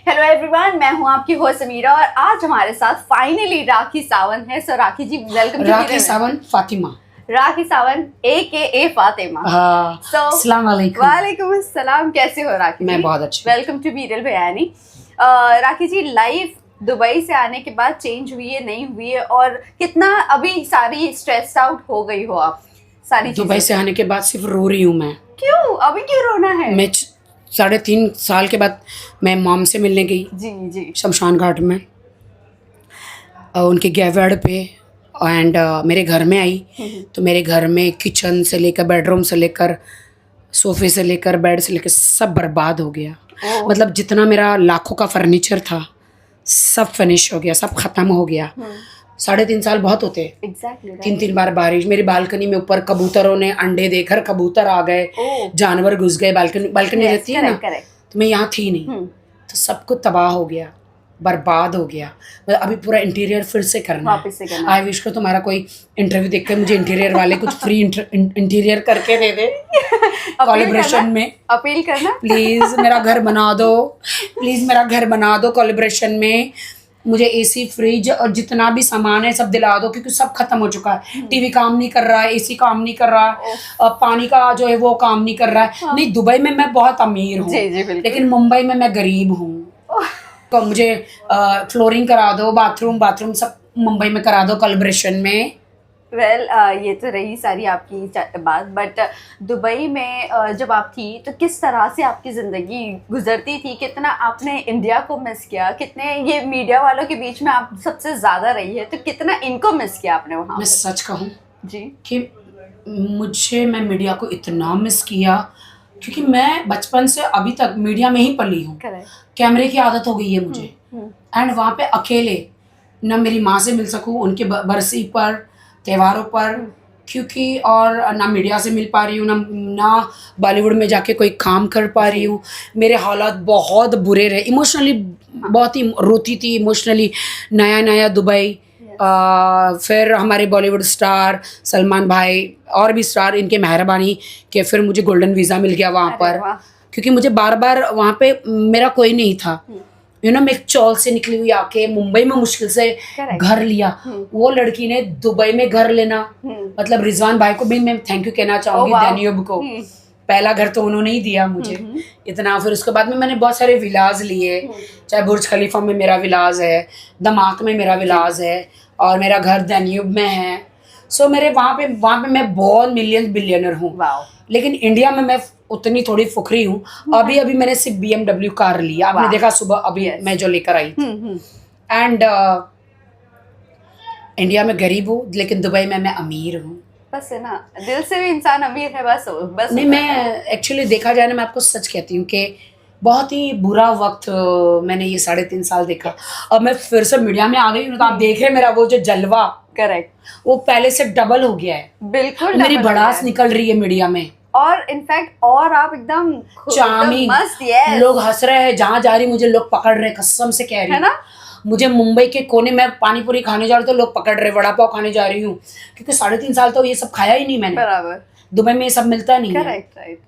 Hello everyone, मैं हूं आपकी होस्ट समीरा और आज हमारे साथ फाइनली राखी सावंत है। सो राखी जी, वेलकम टू राखी सावंत फातिमा। राखी सावंत ए फातिमा। अस्सलाम वालेकुम। वालेकुम अस्सलाम। कैसे हो राखी? मैं बहुत अच्छी। वेलकम टू वीरल बयानी। राखी जी, लाइफ दुबई से आने के बाद चेंज हुई है, नहीं हुई है, और कितना अभी सारी स्ट्रेस आउट हो गई हो आप? सारी दुबई से आने के बाद सिर्फ रो रही हूँ मैं। क्यों? अभी क्यों रोना है? मैं 3.5 साल के बाद मैं मॉम से मिलने गई जी शमशान घाट में, उनके ग्रेवयार्ड पे, एंड मेरे घर में आई तो मेरे घर में किचन से लेकर बेडरूम से लेकर सोफे से लेकर बेड से लेकर सब बर्बाद हो गया। मतलब जितना मेरा लाखों का फर्नीचर था सब फिनिश हो गया, सब खत्म हो गया। 3.5 साल बहुत होते। Exactly, 3 बार बारिश, मेरी बालकनी में ऊपर कबूतरों ने अंडे देकर कबूतर आ गए, जानवर घुस गए। बालकनी रहती है ना, तो मैं यहाँ थी नहीं, तो सब कुछ तबाह हो गया, बर्बाद हो गया। मतलब अभी पूरा इंटीरियर फिर से करना है। आई विश को तुम्हारा कोई इंटरव्यू देखकर मुझे इंटीरियर वाले कुछ फ्री इंटीरियर करके दे दे कोलैबोरेशन में। अपील करना प्लीज मेरा घर बना दो, प्लीज मेरा घर बना दो कोलैबोरेशन में। मुझे एसी फ्रिज और जितना भी सामान है सब दिला दो, क्योंकि सब खत्म हो चुका है। टीवी काम नहीं कर रहा है, एसी काम नहीं कर रहा है, पानी का जो है वो काम नहीं कर रहा है। नहीं, दुबई में मैं बहुत अमीर हूँ, लेकिन मुंबई में मैं गरीब हूँ। तो मुझे फ्लोरिंग करा दो, बाथरूम सब मुंबई में करा दो कोलैबोरेशन में। ये तो रही सारी आपकी बात, बट दुबई में जब आप थी तो किस तरह से आपकी ज़िंदगी गुजरती थी? कितना आपने इंडिया को मिस किया? कितने ये मीडिया वालों के बीच में आप सबसे ज़्यादा रही है, तो कितना इनको मिस किया आपने वहाँ? मैं सच कहूँ जी कि मैं मीडिया को इतना मिस किया, क्योंकि मैं बचपन से अभी तक मीडिया में ही पली हूँ। कैमरे की आदत हो गई है मुझे, एंड वहाँ पे अकेले न मेरी माँ से मिल सकूँ उनके बरसी पर, त्योहारों पर, क्योंकि और ना मीडिया से मिल पा रही हूँ, ना बॉलीवुड में जाके कोई काम कर पा रही हूँ। मेरे हालात बहुत बुरे रहे, इमोशनली बहुत ही रोती थी इमोशनली। नया दुबई, फिर हमारे बॉलीवुड स्टार सलमान भाई और भी स्टार, इनके मेहरबानी कि फिर मुझे गोल्डन वीज़ा मिल गया वहाँ पर, क्योंकि मुझे बार बार वहाँ पे मेरा कोई नहीं था। मैं एक चौल से निकली हुई आके मुंबई में मुश्किल से घर लिया। वो लड़की ने दुबई में घर लेना, मतलब रिजवान भाई को भी मैं थैंक यू कहना चाहूँगी, दानियोब को। पहला घर तो उन्होंने ही दिया मुझे इतना। फिर उसके बाद में मैंने बहुत सारे विलाज लिए, चाहे बुर्ज खलीफा में मेरा विलाज है, दमाक में मेरा विलाज है, और मेरा घर दानियोब में है। सो मेरे वहाँ पे मैं बहुत बिलियनर हूँ। लेकिन इंडिया में मैं उतनी थोड़ी फुकरी हूँ। अभी मैंने सिर्फ BMW कार लिया, आपने देखा सुबह अभी मैं जो लेकर आई थी। एंड इंडिया में गरीब हूँ, लेकिन दुबई में मैं अमीर हूँ। बस है ना, दिल से भी इंसान अमीर है। बस नहीं, मैं एक्चुअली देखा जाए ना, मैं आपको सच कहती हूँ कि बहुत ही बुरा वक्त मैंने ये 3.5 साल देखा। अब मैं फिर से मीडिया में आ गई हूँ, तो आप देख रहे हैं मेरा वो जो जलवा, करेक्ट, वो पहले से डबल हो गया है। बिल्कुल, मेरी भड़ास निकल रही है मीडिया में, और इनफैक्ट और आप एकदम चार्मिंग, लोग हंस रहे हैं, जहाँ जा रही मुझे लोग पकड़ रहे, कसम से कह रही है ना। मुझे मुंबई के कोने में पानी पूरी खाने जा रही तो लोग पकड़ रहे, वड़ा पाव खाने जा रही हूँ, क्योंकि 3.5 साल तो ये सब खाया ही नहीं मैंने। बराबर, दुबई में ये सब मिलता नहीं है। राइट।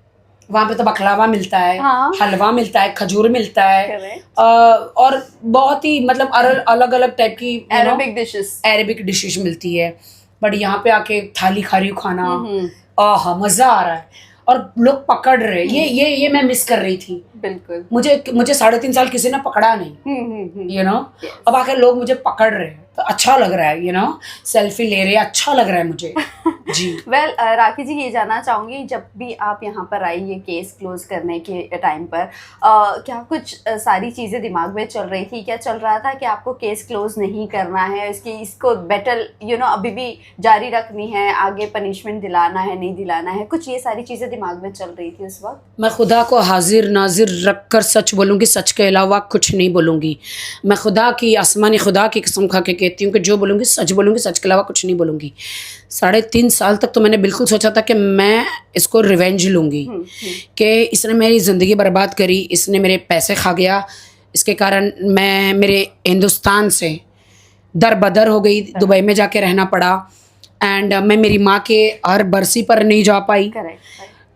वहाँ पे तो बकलावा मिलता है, हलवा मिलता है, खजूर मिलता है, और बहुत ही मतलब अलग अलग टाइप की अरेबिक डिशेस मिलती है। बट यहाँ पे आके थाली खा रही हूँ खाना, मजा आ रहा है, और लोग पकड़ रहे। ये मैं मिस कर रही थी। बिल्कुल, मुझे 3.5 साल किसी ने पकड़ा नहीं, अब आके लोग मुझे पकड़ रहे हैं, तो अच्छा लग रहा है, सेल्फी ले रहे हैं, अच्छा लग रहा है मुझे। जी राखी जी, ये जानना चाहूंगी, जब भी आप यहाँ पर आई ये केस क्लोज करने के टाइम पर, क्या कुछ सारी चीज़ें दिमाग में चल रही थी? क्या चल रहा था कि आपको केस क्लोज नहीं करना है, इसको बैटल अभी भी जारी रखनी है, आगे पनिशमेंट दिलाना है, नहीं दिलाना है, कुछ ये सारी चीज़ें दिमाग में चल रही थी उस वक्त? मैं खुदा को हाजिर नाजिर रख कर सच बोलूँगी, सच के अलावा कुछ नहीं बोलूँगी। मैं खुदा की, आसमानी खुदा की कसम खा के कहती हूँ कि जो बोलूँगी, सच के अलावा कुछ नहीं बोलूँगी। 3.5 साल तक तो मैंने बिल्कुल सोचा था कि मैं इसको रिवेंज लूँगी, कि इसने मेरी ज़िंदगी बर्बाद करी, इसने मेरे पैसे खा गया, इसके कारण मैं मेरे हिंदुस्तान से दर बदर हो गई, दुबई में जाके रहना पड़ा, एंड मैं मेरी माँ के हर बरसी पर नहीं जा पाई।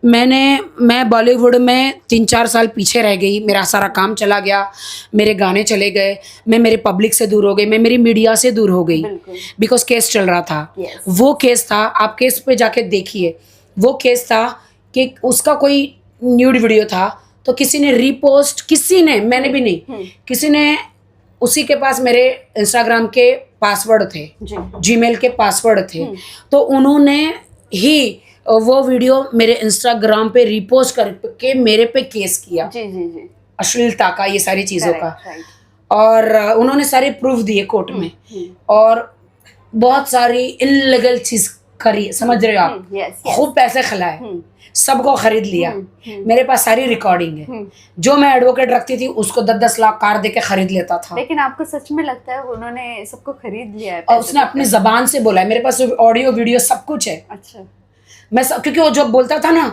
मैं बॉलीवुड में 3-4 साल पीछे रह गई, मेरा सारा काम चला गया, मेरे गाने चले गए, मैं मेरे पब्लिक से दूर हो गई, मैं मेरी मीडिया से दूर हो गई, बिकॉज केस चल रहा था। वो केस था, आप केस पे जाके देखिए, वो केस था कि उसका कोई न्यूड वीडियो था, तो किसी ने रीपोस्ट, किसी ने, मैंने भी नहीं, किसी ने, उसी के पास मेरे इंस्टाग्राम के पासवर्ड थे, जीमेल के पासवर्ड थे, तो उन्होंने ही वो वीडियो मेरे इंस्टाग्राम पे रिपोस्ट करके मेरे पे केस किया, जी अश्लीलता का, ये सारी चीज़ों का, और उन्होंने सारे प्रूफ दिए कोर्ट में, और बहुत सारी इनलीगल चीज करी, समझ रहे हो आप, खूब पैसे खिलाए, सबको खरीद लिया, मेरे पास सारी रिकॉर्डिंग है, जो मैं एडवोकेट रखती थी उसको 10-10 लाख कार दे के खरीद लेता था। लेकिन आपको सच में लगता है उन्होंने सबको खरीद लिया है? और उसने अपनी जबान से बोला है, मेरे पास ऑडियो वीडियो सब कुछ है। अच्छा। मैं सब, क्योंकि वो जब बोलता था ना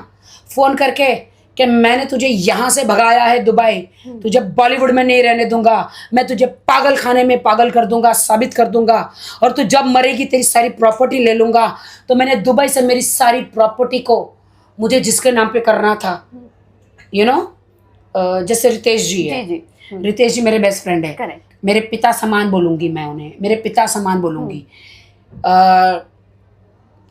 फोन करके कि मैंने तुझे यहाँ से भगाया है दुबई, तुझे बॉलीवुड में नहीं रहने दूंगा, मैं तुझे पागल खाने में पागल कर दूंगा, साबित कर दूंगा, और तू जब मरेगी तेरी सारी प्रॉपर्टी ले लूंगा। तो मैंने दुबई से मेरी सारी प्रॉपर्टी को मुझे जिसके नाम पे करना था, यू नो, जैसे रितेश जी है, रितेश जी मेरे बेस्ट फ्रेंड है, मेरे पिता समान बोलूंगी मैं उन्हें, मेरे पिता समान बोलूंगी,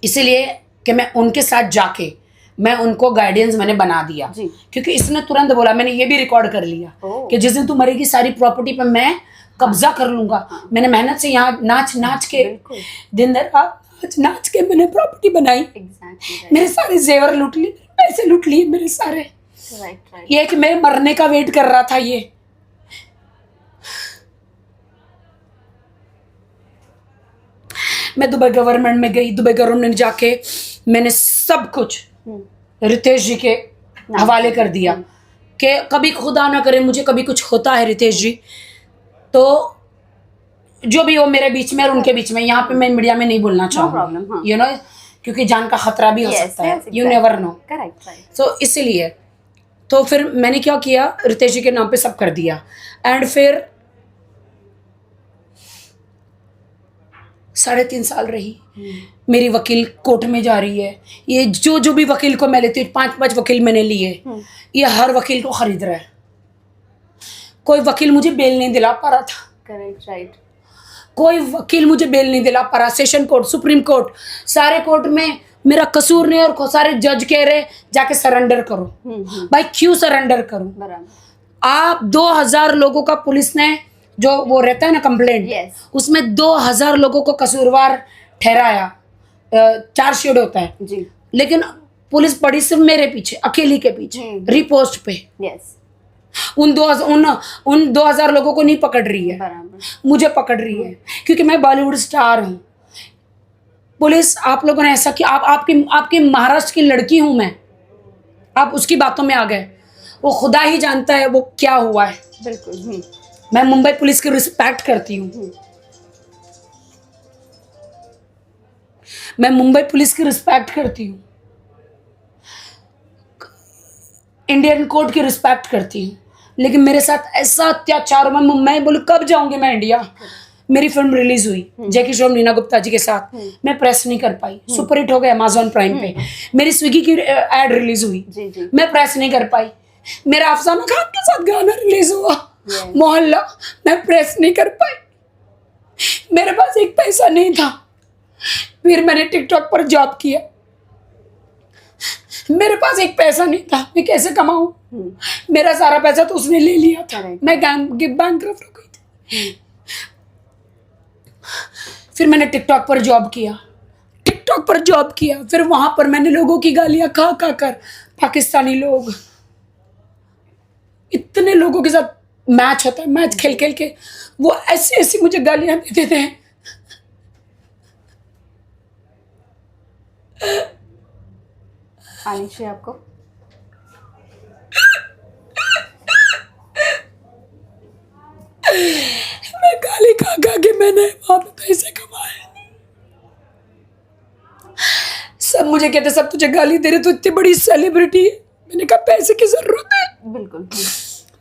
इसीलिए कि मैं उनके साथ जाके मैं उनको गाइडेंस मैंने बना दिया, क्योंकि इसने तुरंत बोला, मैंने ये भी रिकॉर्ड कर लिया कि जिस दिन तू मरेगी सारी प्रॉपर्टी पे मैं कब्जा कर लूंगा। मैंने मेहनत से यहाँ नाच नाच के, दिन रात नाच नाच के मैंने प्रॉपर्टी बनाई, मेरे सारे जेवर लूट लिए, पैसे लूट लिए मेरे सारे, ये कि मेरे मरने का वेट कर रहा था ये। मैं दुबई गवर्नमेंट में गई, दुबई गवर्नमेंट में जाके मैंने सब कुछ रितेश जी के हवाले कर दिया कि कभी खुदा ना करे मुझे कभी कुछ होता है रितेश जी, तो जो भी हो मेरे बीच में और उनके बीच में, यहाँ पे मैं मीडिया में नहीं बोलना चाहूँगी, यू नो, क्योंकि जान का खतरा भी हो सकता है, यू नेवर नो, तो इसीलिए तो फिर मैंने क्या किया, रितेश जी के नाम पे सब कर दिया। एंड फिर 3.5 साल रही, मेरी वकील कोर्ट में जा रही है, ये जो भी वकील को मैं लेती हूँ, 5 वकील मैंने लिए, ये हर वकील को खरीद रहा है, कोई वकील मुझे बेल नहीं दिला पा रहा था, करेक्ट, राइट, कोई वकील मुझे बेल नहीं दिला पा रहा, सेशन कोर्ट, सुप्रीम कोर्ट, सारे कोर्ट में मेरा कसूर नहीं, और सारे जज कह रहे जाके सरेंडर करो। भाई क्यों सरेंडर करूं? आप 2000 लोगों का पुलिस ने, जो वो रहता है ना कंप्लेंट, उसमें 2000 लोगों को कसूरवार ठहराया, चार्जशीट होता है जी, लेकिन पुलिस पड़ी सिर्फ मेरे पीछे, अकेली के पीछे, रिपोस्ट पे। उन 2000 लोगों को नहीं पकड़ रही है, मुझे पकड़ रही है, क्योंकि मैं बॉलीवुड स्टार हूँ। पुलिस, आप लोगों ने ऐसा किया, आपकी महाराष्ट्र की लड़की हूं मैं, आप उसकी बातों में आ गए, वो खुदा ही जानता है वो क्या हुआ है। बिल्कुल, मैं मुंबई पुलिस की रिस्पेक्ट करती हूँ, मैं मुंबई पुलिस की रिस्पेक्ट करती हूँ, इंडियन कोर्ट की रिस्पेक्ट करती हूँ, लेकिन मेरे साथ ऐसा अत्याचार, मैं बोलूँ कब जाऊंगी मैं इंडिया। मेरी फिल्म रिलीज हुई जैकी श्रॉफ नीना गुप्ता जी के साथ, मैं प्रेस नहीं कर पाई, सुपर हिट हो गया अमेज़न प्राइम पे। मेरी स्विगी की एड रिलीज हुई, मैं प्रेस नहीं कर पाई। मेरा अफसाना खान के साथ गाना रिलीज हुआ, मोहल्ला, मैं प्रेस नहीं कर पाई, मेरे पास एक पैसा नहीं था। फिर मैंने टिकटॉक पर जॉब किया, मेरे पास एक पैसा नहीं था, मैं कैसे कमाऊं? मेरा सारा पैसा तो उसने ले लिया था, मैं बैंकरप्ट हो गई थी। फिर मैंने टिकटॉक पर जॉब किया, फिर वहां पर मैंने लोगों की गालियां खा कर, पाकिस्तानी लोग, इतने लोगों के साथ मैच होता है, मैच खेल के वो ऐसी मुझे गालियां देते थे। आनी चाहिए आपको। मैं गाली खा के मैंने वहां पे पैसे कमाए। सब मुझे कहते, सब तुझे गाली दे रहे, तू इतनी बड़ी सेलिब्रिटी है। मैंने कहा पैसे की जरूरत है। बिल्कुल।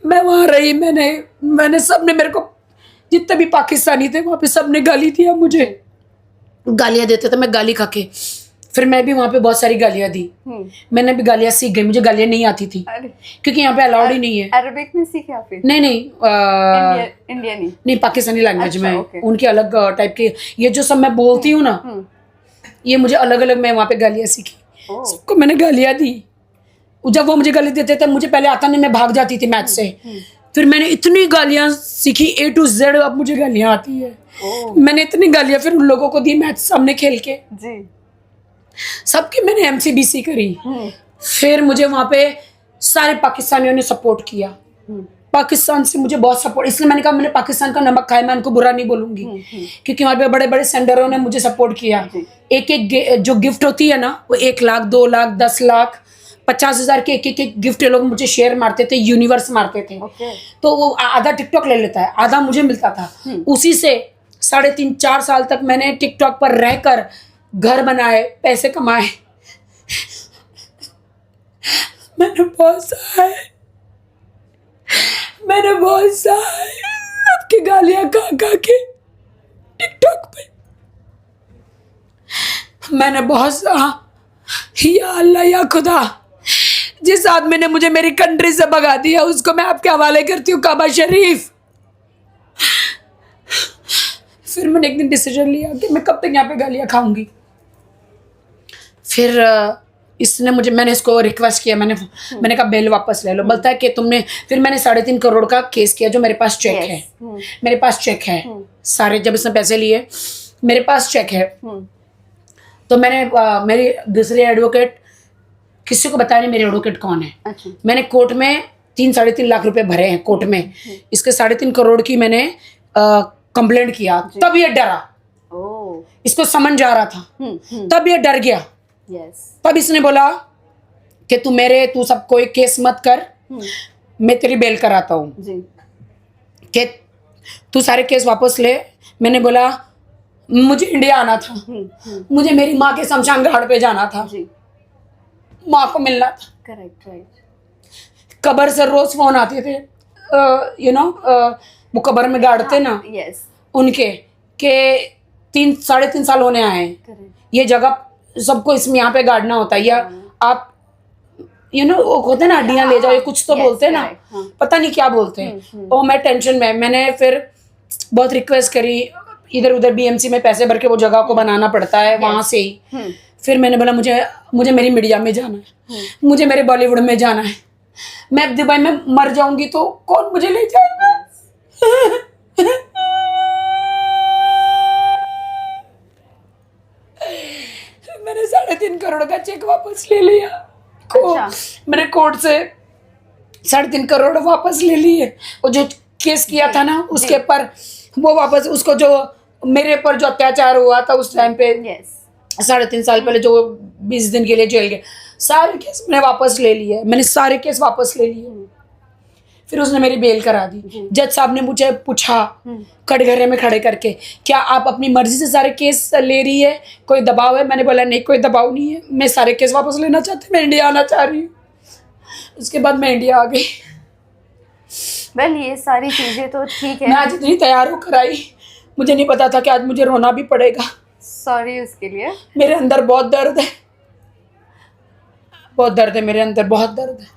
मैं वहां रही, मैंने सबने मेरे को, जितने भी पाकिस्तानी थे वहां पे सबने गाली दिया मुझे, गालियां देते थे, मैं गाली खा के फिर मैं भी वहाँ पे बहुत सारी गालियाँ दी। मैंने भी गालियाँ सीख गई, मुझे गालियाँ नहीं आती थी क्योंकि यहाँ पे अलाउड ही नहीं है। अरबिक में सीखा फिर? नहीं इंडियन नहीं, पाकिस्तानी लैंग्वेज में। okay. उनकी अलग टाइप की, ये जो सब मैं बोलती हूँ ना, ये मुझे अलग अलग, मैं वहाँ पे गालियाँ सीखी। सबको मैंने गालियाँ दी। जब वो मुझे गाली देते थे, मुझे पहले आता नहीं, मैं भाग जाती थी मैथ से। फिर मैंने इतनी गालियाँ सीखी A to Z, अब मुझे गालियाँ आती है। मैंने इतनी गालियाँ फिर उन लोगों को दी मैथ सामने खेल के जी। सबकी मैंने MCBC करी। फिर मुझे वहाँ पे सारे पाकिस्तानियों ने सपोर्ट किया। पाकिस्तान से मुझे बहुत सपोर्ट, इसलिए मैंने कहा मैंने पाकिस्तान का नमक खाया, मैं उनको बुरा नहीं बोलूंगी। क्योंकि वहाँ पे बड़े बड़े सेंडरों ने मुझे सपोर्ट किया। एक एक जो गिफ्ट होती है ना, वो 1 लाख 2 लाख 10 लाख 50,000 के एक गिफ्ट ये लोग मुझे शेयर मारते थे, यूनिवर्स मारते थे। तो वो आधा टिकटॉक ले लेता है, आधा मुझे मिलता था। उसी से 3.5-4 साल तक मैंने टिकटॉक पर रहकर घर बनाए, पैसे कमाए। मैंने बहुत सहाय आपकी गालियां खा के टिकटॉक पे मैंने बहुत सहा। या अल्लाह या खुदा, जिस आदमी ने मुझे मेरी कंट्री से भगा दिया उसको मैं आपके हवाले करती हूँ, काबा शरीफ। फिर मैंने एक दिन डिसीजन लिया कि मैं कब तक यहाँ पे गालियाँ खाऊंगी। फिर इसने मुझे, मैंने इसको रिक्वेस्ट किया, मैंने कहा बेल वापस ले लो। बोलता है कि तुमने, फिर मैंने 3.5 करोड़ का केस किया, जो मेरे पास चेक है। मेरे पास चेक है सारे, जब इसने पैसे लिए मेरे पास चेक है। तो मैंने मेरी दूसरी एडवोकेट, किसी को बताया नहीं मेरे एडवोकेट कौन है। अच्छा। मैंने कोर्ट में 3-3.5 लाख रुपए भरे हैं कोर्ट में। इसके 3.5 करोड़ की मैंने कंप्लेंट किया, तब ये डरा। इसको समझ आ रहा था, तब ये डर गया। तब इसने बोला कि तू सब कोई केस मत कर, मैं तेरी बेल कराता हूँ, कि तू सारे केस वापस ले। मैंने बोला मुझे इंडिया आना था, मुझे मेरी माँ के शमशान घाट पे जाना था, माँ को मिलना था। Correct, right. कब्र से रोज फोन आते थे, वो कब्र में गाड़ते ना, उनके के 3-3.5 साल होने आए। ये जगह सबको इसमें यहाँ पे गाड़ना होता है, या आप वो होते ना हड्डियाँ ले जाओ, ये कुछ तो बोलते हैं ना, पता नहीं क्या बोलते हैं। और मैं टेंशन में, मैंने फिर बहुत रिक्वेस्ट करी, इधर उधर BMC में पैसे भर के वो जगह को बनाना पड़ता है वहां से ही। फिर मैंने बोला मुझे मेरी मीडिया में जाना है, मुझे मेरे बॉलीवुड में जाना है। मैं अब दुबई में मर जाऊंगी तो कौन मुझे ले जाएगा। मैंने 3.5 करोड़ का चेक वापस ले लिया। अच्छा। मैंने कोर्ट से 3.5 करोड़ वापस ले लिए। वो जो केस किया था ना उसके पर, वो वापस, उसको जो मेरे पर जो अत्याचार हुआ था उस टाइम पे, 3.5 साल पहले, जो 20 दिन के लिए जेल गए, सारे केस मैंने वापस ले लिए। मैंने सारे केस वापस ले लिए। फिर उसने मेरी बेल करा दी। जज साहब ने मुझे पूछा कटघरे में खड़े करके, क्या आप अपनी मर्जी से सारे केस ले रही है, कोई दबाव है? मैंने बोला नहीं, कोई दबाव नहीं है, मैं सारे केस वापस लेना चाहती हूँ, मैं इंडिया आना चाह रही हूँ। उसके बाद मैं इंडिया आ गई। वेल, ये सारी चीज़ें तो ठीक है। मैं आज इतनी तैयार होकर आई, मुझे नहीं पता था कि आज मुझे रोना भी पड़ेगा। सॉरी उसके लिए। मेरे अंदर बहुत दर्द है, बहुत दर्द है मेरे अंदर, बहुत दर्द है।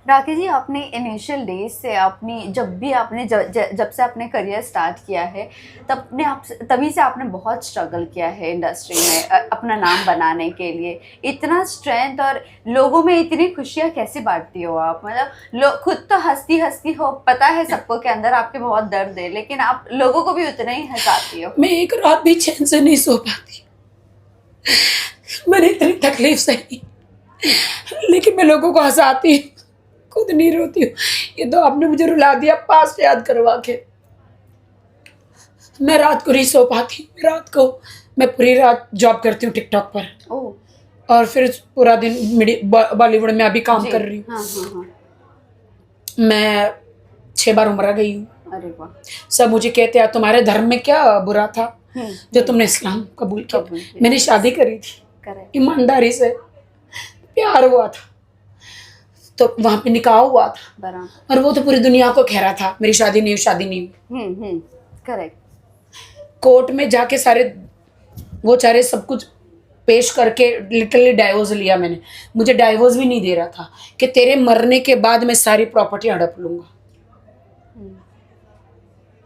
राखी जी, अपने इनिशियल डेज से, अपनी जब से आपने करियर स्टार्ट किया है, तभी से आपने बहुत स्ट्रगल किया है इंडस्ट्री में अपना नाम बनाने के लिए। इतना स्ट्रेंथ और लोगों में इतनी खुशियाँ कैसे बांटती हो आप? मतलब खुद तो हंसती हो, पता है सबको के अंदर आपके बहुत दर्द है, लेकिन आप लोगों को भी उतना ही हंसाती हो। मैं एक रात भी चैन से नहीं सो पाती, मैंने इतनी तकलीफ सही, लेकिन मैं लोगों को हंसाती, खुद नहीं रोती हूँ। ये तो आपने मुझे रुला दिया पास्ट याद करवा के। मैं रात को नहीं सो पाती, रात को मैं पूरी रात जॉब करती हूँ टिकटॉक पर। और फिर पूरा दिन बॉलीवुड में अभी काम कर रही हूँ। मैं 6 बार उम्रा गई हूँ। अरे वाह। सब मुझे कहते हैं तुम्हारे धर्म में क्या बुरा था जो तुमने इस्लाम कबूल किया। मैंने शादी करी थी, ईमानदारी से प्यार हुआ था, तो वहां पे निकाह हुआ था, और वो तो पूरी दुनिया को कह रहा था मेरी शादी नहीं हुई। करेक्ट। कोर्ट में जाके सारे सब कुछ पेश करके लिटरली डाइवोर्स लिया मैंने। मुझे डाइवोर्स भी नहीं दे रहा था कि तेरे मरने के बाद मैं सारी प्रॉपर्टी हड़प लूंगा।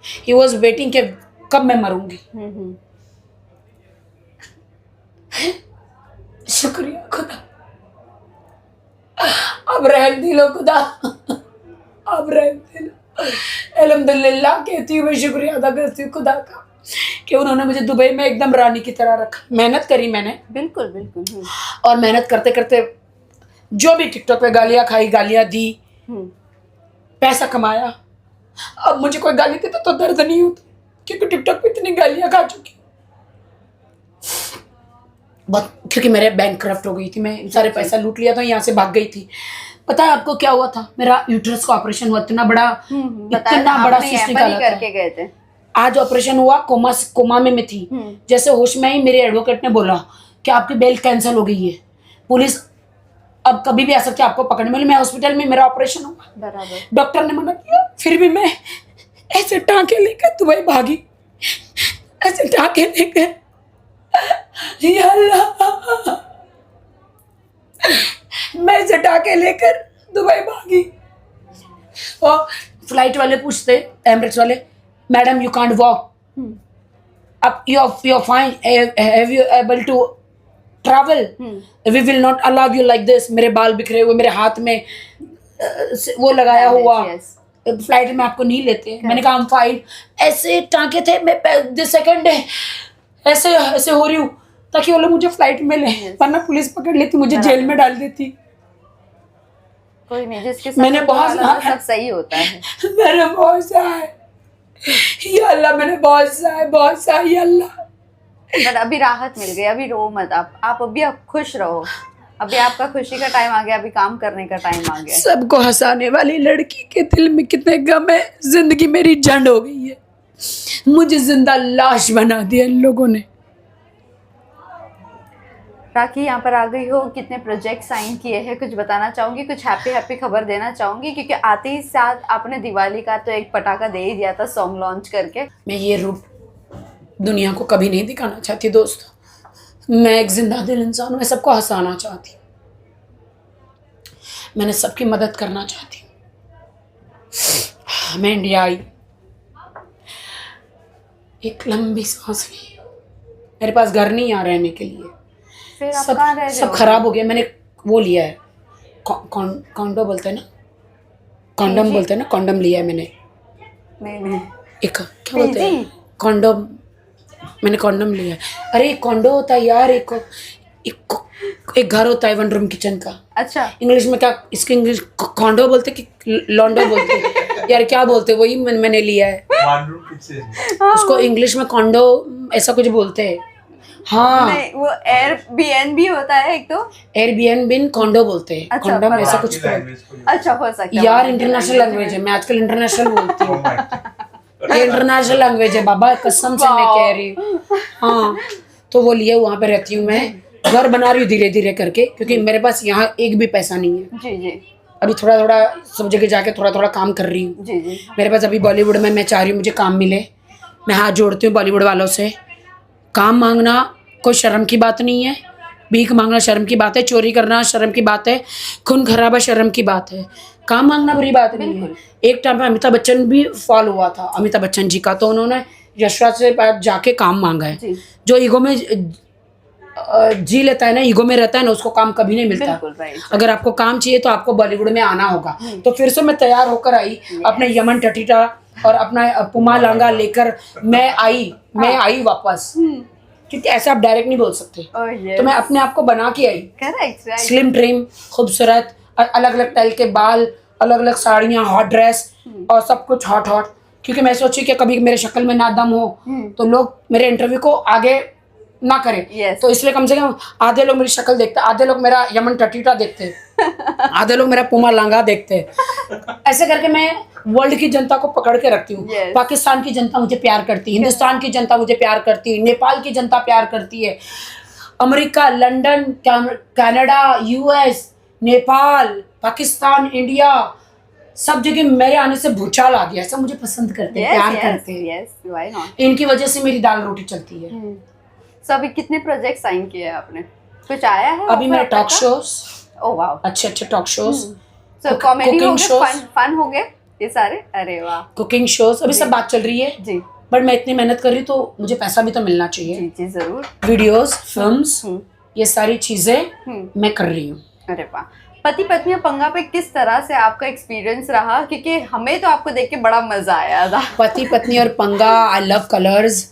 ही वॉज वेटिंग कि कब मैं मरूंगी। शुक्रिया खुदा, अब रहम दिलो खुदा, अब रहम दिलो। अल्हम्दुलिल्लाह कहती हूँ मैं, शुक्रिया अदा करती हूँ खुदा का कि उन्होंने मुझे दुबई में एकदम रानी की तरह रखा। मेहनत करी मैंने, बिल्कुल बिल्कुल। और मेहनत करते करते जो भी टिकटॉक पे गालियाँ खाई, गालियाँ दी, पैसा कमाया। अब मुझे कोई गाली देता तो दर्द नहीं होता, क्योंकि टिकटॉक पे इतनी गालियाँ खा चुकी बहुत, क्योंकि मेरे बैंक करप्ट हो गई थी, मैं सारे पैसा लूट लिया था, यहाँ से भाग गई थी। पता है आपको क्या हुआ था? मेरा यूट्रस का ऑपरेशन हुआ, इतना बड़ा सिस्ट निकाला करके गए थे। आज ऑपरेशन हुआ, कोमा में मैं थी। जैसे होश में ही मेरे एडवोकेट ने बोला कि आपकी बेल कैंसिल हो गई है, पुलिस अब कभी भी आ सकती है आपको पकड़ने में। मैं हॉस्पिटल में, मेरा ऑपरेशन हुआ, बराबर डॉक्टर ने मना किया, फिर भी मैं ऐसे टाँके लेकर दुबई भागी, ऐसे टाँके लेकर। या अल्लाह, मैं ऐसे टाँके लेकर दुबई भागी। और फ्लाइट वाले पूछते, एमिरेट्स वाले, मैडम यू कांट वॉक, अब you fine, have you able to travel, we will not allow you like this. मेरे बाल बिखरे हुए, मेरे हाथ में वो लगाया हुआ, फ्लाइट में आपको नहीं लेते। मैंने कहा फाइन। ऐसे टाँके थे, मैं सेकंड डे ऐसे ऐसे हो रही हूँ ताकि वो लोग मुझे फ्लाइट में ले, वरना पुलिस पकड़ लेती, मुझे जेल में डाल देती। कोई नहीं, जिसके साथ मैंने बहुत सब सही होता है। मैंने बहुत सहा है या अल्लाह, मैंने बहुत सहा या अल्लाह। पर अभी राहत मिल गई, अभी रो मत आप अभी आप खुश रहो। अभी आपका खुशी का टाइम आ गया, अभी काम करने का टाइम आ गया। सबको हंसाने वाली लड़की के दिल में कितने गम है। जिंदगी मेरी झंड हो गई है, मुझे जिंदा लाश बना दिया इन लोगों ने। राखी यहाँ पर आ गई हो, कितने प्रोजेक्ट साइन किए हैं, कुछ बताना चाहूँगी, कुछ हैप्पी खबर देना चाहूँगी? क्योंकि आते ही साथ आपने दिवाली का तो एक पटाखा दे ही दिया था सॉन्ग लॉन्च करके। मैं ये रूप दुनिया को कभी नहीं दिखाना चाहती दोस्तों। मैं एक जिंदा दिल इंसान हूँ, मैं सबको हंसाना चाहती हूँ, मैंने सबकी मदद करना चाहती हूँ। मैं इंडिया आई, एक लंबी सांस ली, मेरे पास घर नहीं आ रहने के लिए, फिर आप कहाँ रह रहे सब हो? खराब हो गया। मैंने वो लिया है, कॉन्डो बोलते हैं ना, कॉन्डम बोलते हैं ना, कॉन्डम लिया है मैंने। नहीं एक क्या बोलते हैं, कॉन्डम, मैंने कॉन्डम लिया है। अरे कॉन्डो होता है यार, एक घर होता है 1 रूम किचन का। अच्छा, इंग्लिश में क्या, इसके इंग्लिश कॉन्डो बोलते कि लॉन्डो बोलते यार क्या बोलते, वही मैंने लिया है। 1 रूम किचन, उसको इंग्लिश में कॉन्डो ऐसा कुछ बोलते हैं। हाँ नहीं, वो एयरबीएनबी होता है एक तो, एयरबीएनबी कॉन्डो बोलते हैं। अच्छा, कॉन्डम ऐसा बाकी कुछ लैंग्वेज को अच्छा हो सकता है यार, इंटरनेशनल लैंग्वेज है, मैं आजकल इंटरनेशनल बोलती हूँ। Oh my God. ये इंटरनेशनल लैंग्वेज है बाबा, कसम से मैं कह रही हूँ। हाँ, तो वो लिए वहाँ पे रहती हूँ मैं, घर बना रही हूँ धीरे धीरे करके, क्योंकि मेरे पास यहाँ एक भी पैसा नहीं है। जी जी अभी थोड़ा थोड़ा सब जगह जाके थोड़ा थोड़ा काम कर रही हूँ। जी जी। मेरे पास अभी बॉलीवुड में, मैं चाह रही हूँ मुझे काम मिले। मैं हाथ जोड़ती हूँ बॉलीवुड वालों से, काम मांगना कोई शर्म की बात नहीं है, भीख मांगना शर्म की बात है, चोरी करना शर्म की बात है, खून खराबा शर्म की बात है, काम मांगना बुरी बात नहीं है। एक टाइम पे अमिताभ बच्चन भी फॉल हुआ था, अमिताभ बच्चन जी का, तो उन्होंने यशराज से जाके काम मांगा है। जो ईगो में जी लेता है ना, ईगो में रहता है ना, उसको काम कभी नहीं मिलता। अगर आपको काम चाहिए तो आपको बॉलीवुड में आना होगा। तो फिर से मैं तैयार होकर आई, अपने यमन टटीटा और अपना पुमा लांगा लेकर मैं आई वापस, क्योंकि ऐसे आप डायरेक्ट नहीं बोल सकते। तो मैं अपने आप को बना के आई, स्लिम ट्रिम, खूबसूरत, अलग अलग टाइल के बाल, अलग अलग साड़ियाँ, हॉट ड्रेस और सब कुछ हॉट, क्योंकि मैं सोची कि कभी मेरे शक्ल में ना दम हो तो लोग मेरे इंटरव्यू को आगे ना करें। तो इसलिए कम से कम आधे लोग मेरी शक्ल देखते, आधे लोग मेरा यमन टटीटा देखते, आधे लोग मेरा पुमा लांगा देखते। ऐसे करके मैं वर्ल्ड की जनता को पकड़ के रखती हूँ। पाकिस्तान की जनता मुझे प्यार करती है, हिंदुस्तान की जनता मुझे प्यार करती है, नेपाल की जनता प्यार करती है, America, London, Canada, US, Nepal, Pakistan, India, सब जगह मेरे आने से भूचाल आ गया। सब मुझे पसंद करते हैं, प्यार करते हैं। इनकी वजह से मेरी दाल रोटी चलती है। सो अभी कितने प्रोजेक्ट साइन किए हैं आपने? कुछ आया है अभी मेरे टॉक शोज, ओह वाओ, अच्छे टॉक शोज, सो कॉमेडी हो cooking गए, shows। फन हो गए ये सारे, अरे वाह। कुकिंग शोज, अभी जी। सब बात चल रही है, जी बट मैं इतनी मेहनत कर रही हूँ तो मुझे पैसा भी तो मिलना चाहिए। जी जी जरूर। वीडियोस, फिल्म्स, हम्म, ये सारी चीजें मैं कर रही हूँ। अरे वाह। पति पत्नी और पंगा पे किस तरह से आपका एक्सपीरियंस रहा? क्योंकि हमें तो आपको देख के बड़ा मजा आया था। पति पत्नी और पंगा, आई लव कलर्स,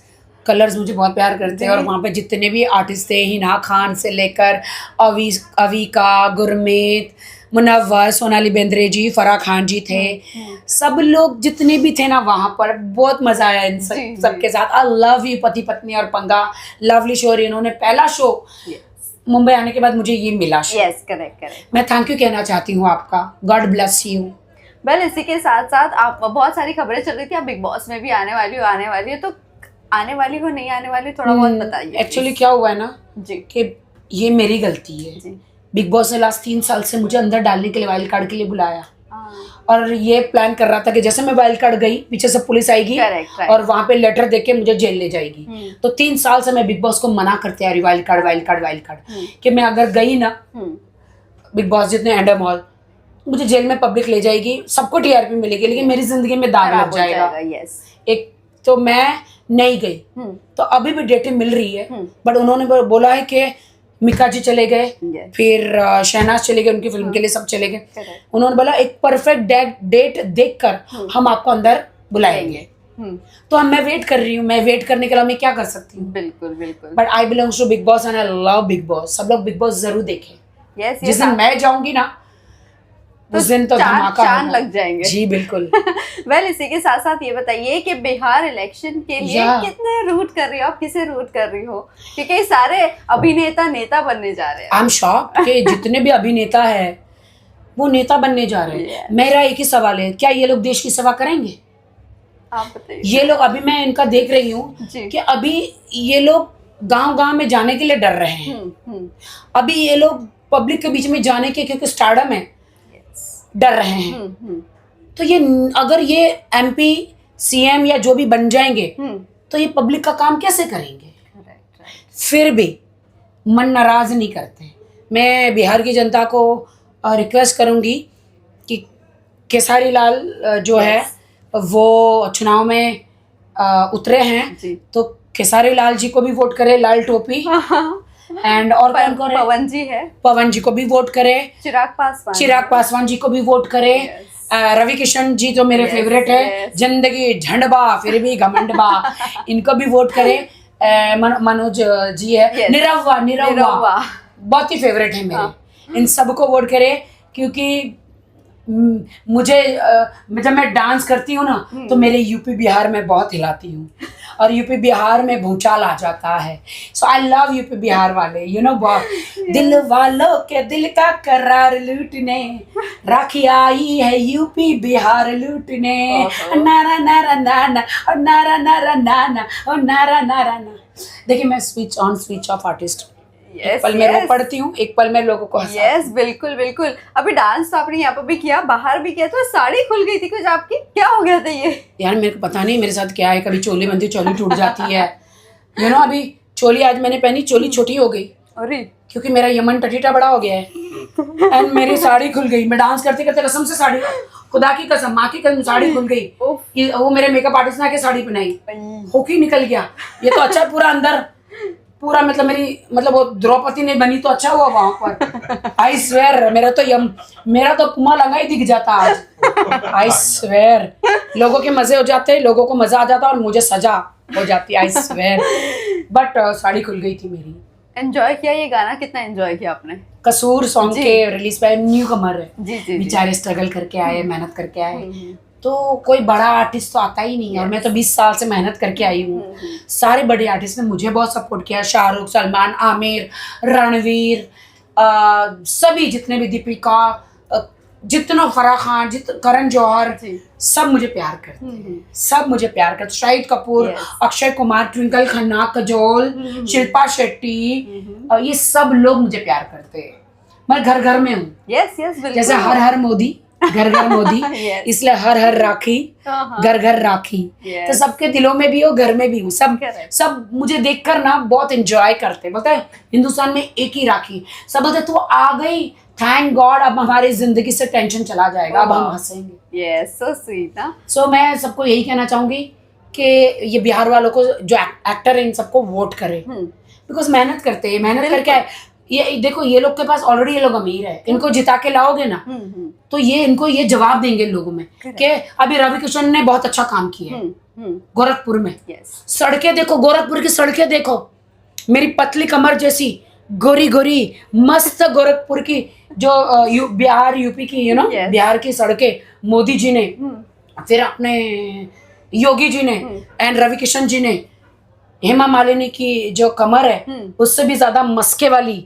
कलर्स मुझे बहुत प्यार करते हैं। और वहाँ पे जितने भी आर्टिस्ट थे, हिना खान से लेकर अविका, गुरमीत, मुनव्वर, सोनाली बेंद्रे जी, फराह खान जी थे, सब लोग जितने भी थे ना वहाँ पर, बहुत मजा आया इन जी, सबके साथ। आई लव यू पति पत्नी और पंगा, लवली शो। इन्होंने पहला शो मुंबई आने के बाद मुझे ये मिला शो। Yes correct correct. मैं थैंक यू कहना चाहती हूँ आपका, गॉड ब्लेस यू। वेल इसी के साथ साथ आप, बहुत सारी खबरें चल रही थी आप बिग बॉस में भी आने वाली हो, तो आने वाली हो नहीं आने वाली, थोड़ा बहुत बताइए। एक्चुअली क्या हुआ है ना जी कि ये मेरी गलती है। जी बिग बॉस ने लास्ट 3 साल से मुझे अंदर डालने के लिए, वाइल्ड कार्ड के लिए बुलाया, हाँ, और ये प्लान कर रहा था कि जैसे मैं वाइल्ड कार्ड गई, पीछे से पुलिस आएगी Correct, right. और वहां पे लेटर देके मुझे जेल ले जाएगी। तो 3 साल से मैं बिग बॉस को मना करते आ रही, वाइल्ड कार्ड कि मैं अगर गई ना बिग बॉस जितने एंडर मॉल, मुझे जेल में पब्लिक ले जाएगी, सबको टीआरपी मिलेगी, लेकिन मेरी जिंदगी में दाग लग जाएगा। यस। एक तो मैं नहीं गई, तो अभी भी डेटें मिल रही है, बट उन्होंने बोला है कि मिका जी चले गए, Yes. फिर शहनाज चले गए, उनकी फिल्म के लिए सब चले गए। Correct. उन्होंने बोला एक परफेक्ट डेट देखकर हम आपको अंदर बुलाएंगे। तो मैं वेट कर रही हूँ, मैं वेट करने के अलावा मैं क्या कर सकती हूँ? बिल्कुल बिल्कुल। But I belongs to Bigg Boss and I love Bigg Boss. सब लोग बिग बॉस जरूर देखें। यस जिस दिन मैं जाऊंगी ना, उस दिन तो धमाका चांद होगा। लग जाएंगे। जी बिल्कुल। वेल इसी के साथ साथ ये बताइए कि बिहार इलेक्शन के लिए कितने रूट कर रही हो आप, किसे रूट कर रही हो? क्योंकि सारे अभिनेता नेता बनने जा रहे हैं। आई एम शॉक कि जितने भी अभिनेता है वो नेता बनने जा रहे हैं। Yeah. मेरा एक ही सवाल है, क्या ये लोग देश की सेवा करेंगे? आप बताइए। ये लोग, अभी मैं इनका देख रही हूँ जी। कि अभी ये लोग गांव-गांव में जाने के लिए डर रहे हैं। अभी ये लोग पब्लिक के बीच में जाने के, क्योंकि स्टारडम है, डर रहे हैं। तो ये अगर ये एमपी, सीएम या जो भी बन जाएंगे तो ये पब्लिक का काम कैसे करेंगे? फिर भी मन नाराज नहीं करते। मैं बिहार की जनता को रिक्वेस्ट करूंगी कि केसारी लाल जो है वो चुनाव में उतरे हैं, तो केसारी लाल जी को भी वोट करे, लाल टोपी। एंड और कौन पवन जी है, पवन जी को भी वोट करे, चिराग पासवान जी को भी वोट करे, रवि किशन जी जो मेरे फेवरेट है, जिंदगी झंडबा फिर भी घमंडबा, इनको भी वोट करे। मनोज जी है, निरहुआ बहुत ही फेवरेट है मेरे। इन सबको वोट करे, क्योंकि मुझे जब मैं डांस करती हूँ ना तो मेरे यूपी बिहार में बहुत हिलाती हूँ, और यूपी बिहार में भूचाल आ जाता है। सो आई लव यूपी बिहार वाले, यू नो, दिल वालों के दिल का करार लूटने राखी आई है यूपी बिहार लूटने, नारा नारा नाना और नारा नारा नाना और नारा नारा ना। देखिए मैं switch on switch off artist, एक पल में रो पड़ती हूँ, एक पल में लोगों को हंसाती हूँ। यस बिल्कुल बिल्कुल। अभी डांस तो आपने यहाँ पर भी किया, बाहर भी किया, तो साड़ी खुल गई थी कुछ आपकी, क्या हो गया था ये? यार मेरे को पता नहीं मेरे साथ क्या है, कभी चोली बनती, चोली टूट जाती है, यू नो। अभी चोली आज मैंने पहनी, चोली छोटी हो गई, अरे क्योंकि मेरा यमन टटीटा बड़ा हो गया है, एंड मेरी साड़ी खुल गई। मैं डांस करते करते कसम से साड़ी, खुदा की कसम, माँ की कसम, साड़ी खुल गई। वो मेरे मेकअप आर्टिस्ट ने आके साड़ी पहनाई, होके निकल गया। ये तो अच्छा पूरा अंदर पूरा, मतलब वो द्रौपदी नहीं बनी तो अच्छा हुआ वहां पर। आई स्वेयर मेरा तो पुमा लंगा ही दिख जाता आज। आई स्वेयर लोगों के मजे हो जाते, लोगों को मजा आ जाता और मुझे सजा हो जाती। I swear. बट साड़ी खुल गई थी मेरी। एंजॉय किया ये गाना? कितना एंजॉय किया आपने? कसूर सॉन्ग के रिलीज पे, न्यू कमर है, जी बेचारे स्ट्रगल करके आए, मेहनत करके आए, तो कोई बड़ा आर्टिस्ट तो आता ही नहीं है। और मैं तो 20 साल से मेहनत करके आई हूँ। सारे बड़े आर्टिस्ट ने मुझे बहुत सपोर्ट किया, शाहरुख, सलमान, आमिर, रणवीर, सभी जितने भी, दीपिका, जितना फराह खान, करण जौहर, सब मुझे प्यार करते हैं, सब मुझे प्यार करते। शाहिद कपूर, अक्षय कुमार, ट्विंकल खन्ना, कजोल, शिल्पा शेट्टी, ये सब लोग मुझे प्यार करते हैं। मैं घर घर में हूँ। यस बिल्कुल। जैसे हर मोदी घर घर मोदी, Yes. इसलिए हर हर राखी, हाँ, घर घर राखी। Yes. तो सबके दिलों में भी हो, घर में भी हूँ। सब Correct. सब मुझे देखकर ना बहुत एंजॉय करते, पता है हिंदुस्तान में एक ही राखी। सब बोलते तू आ गई, थैंक गॉड, अब हमारी जिंदगी से टेंशन चला जाएगा, अब हम Wow. हंसेंगे। यस, सो स्वीट ना। सो मैं सबको यही कहना चाहूंगी कि ये बिहार वालों को जो एक्टर है इन सबको वोट करें, बिकॉज मेहनत करते हैं, मेहनत बिल्कुल। करके ये देखो, ये लोग के पास ऑलरेडी ये लोग अमीर है, इनको जिता के लाओगे ना तो ये इनको ये जवाब देंगे लोगों में कि अभी रवि किशन ने बहुत अच्छा काम किया है गोरखपुर में। यस, सड़कें देखो, गोरखपुर की सड़कें देखो, मेरी पतली कमर जैसी गोरी गोरी मस्त गोरखपुर की जो बिहार यूपी की Yes. बिहार की सड़कें मोदी जी ने, फिर अपने योगी जी ने एंड रवि किशन जी ने, हेमा मालिनी की जो कमर है उससे भी ज्यादा मस्के वाली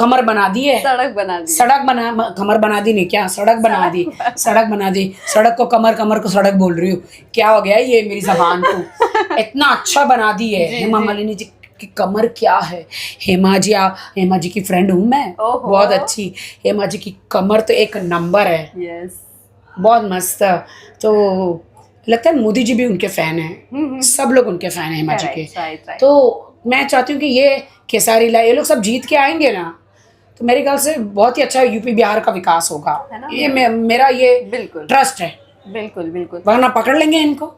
कमर बना दी है। सड़क बना दी। कमर बना दी नहीं, क्या सड़क बना दी, सड़क बना दी। सड़क को कमर, कमर को सड़क बोल रही हूँ, क्या हो गया ये मेरी जबान को। इतना अच्छा बना दी है हेमा मालिनी जी की कमर, क्या है। हेमा जी की फ्रेंड हूँ मैं, ओहो। बहुत अच्छी। हेमा जी की कमर तो एक नंबर है, यस, बहुत मस्त। तो लगता है मोदी जी भी उनके फैन हैं, सब लोग उनके फैन हैं हेमा जी के। राइट। तो मैं चाहती हूँ कि ये खेसारी लाल, ये लोग सब जीत के आएंगे ना तो मेरे ख्याल से बहुत ही अच्छा यूपी बिहार का विकास होगा। है ना? ये मेरा ये बिल्कुल ट्रस्ट है, बिल्कुल बिल्कुल। वरना पकड़ लेंगे इनको।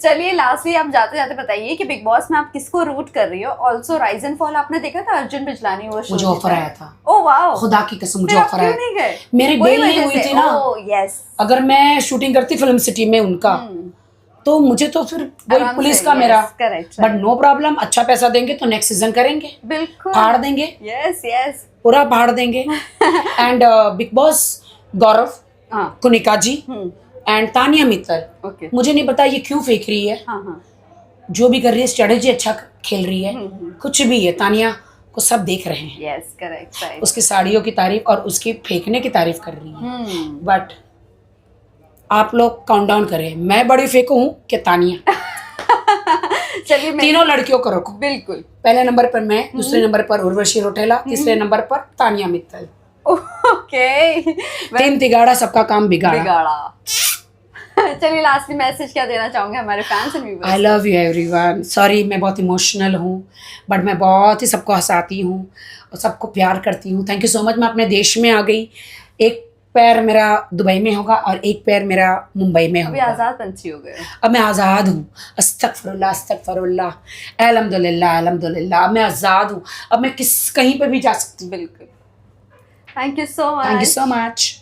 चलिए लास्टली आप जाते जाते बताइए कि बिग बॉस में आप किसको रूट कर रही हो। ऑल्सो राइज एंड फॉल आपने देखा था, अर्जुन बिजलानी वो शो मुझे ऑफर आया था, ओ वाओ, खुदा की कसम मुझे फिर आप ऑफर क्यों आया। नहीं गए? मेरी वही डील नहीं वजह हुई से? थी ना। ओह यस, अगर मैं शूटिंग करती फिल्म सिटी में उनका तो मुझे तो फिर वही आराम पुलिस से, का yes, मेरा, correct, बट नो प्रॉब्लम, अच्छा पैसा देंगे तो नेक्स्ट सीजन करेंगे, बिल्कुल फाड़ देंगे, यस यस। पूरा फाड़ देंगे। एंड बिग बॉस गौरव, हाँ, कुनिका जी एंड तानिया मित्तल, ओके, मुझे नहीं पता ये क्यों फेंक रही है, हाँ, जो भी कर रही है स्ट्रेटेजी अच्छा खेल रही है, कुछ भी है, तानिया को सब देख रहे हैं, यस करेक्ट राइट। उसकी साड़ियों की तारीफ और उसकी फेंकने की तारीफ कर रही है। बट आप लोग काउंटडाउन करें, मैं बड़ी फेंकू हूँ कि तानिया। चलिए मैं तीनों लड़कियों को रखो, बिल्कुल पहले नंबर पर मैं, दूसरे नंबर पर उर्वशी रोटेला, तीसरे नंबर पर तानिया मित्तल। ओके, तीन तिगाड़ा, सबका काम बिगाड़ा। बिगाड़ा। चलिए लास्टली मैसेज क्या देना चाहूंगे हमारे fans and viewers? I love you everyone. Sorry मैं बहुत इमोशनल हूँ, बट मैं बहुत ही सबको हंसाती हूँ और सबको प्यार करती हूँ। Thank you so much. मैं अपने देश में आ गई, एक पैर मेरा दुबई में होगा और एक पैर मेरा मुंबई में अभी होगा। आजाद पंछी हो गए। अब मैं आज़ाद हूँ, अस्तगफुरुल्लाह अस्तगफुरुल्लाह, अल्हम्दुलिल्लाह अल्हम्दुलिल्लाह, अब मैं आज़ाद हूँ, अब मैं कहीं पे भी जा सकती हूँ। बिल्कुल। Thank you so much. Thank you so much.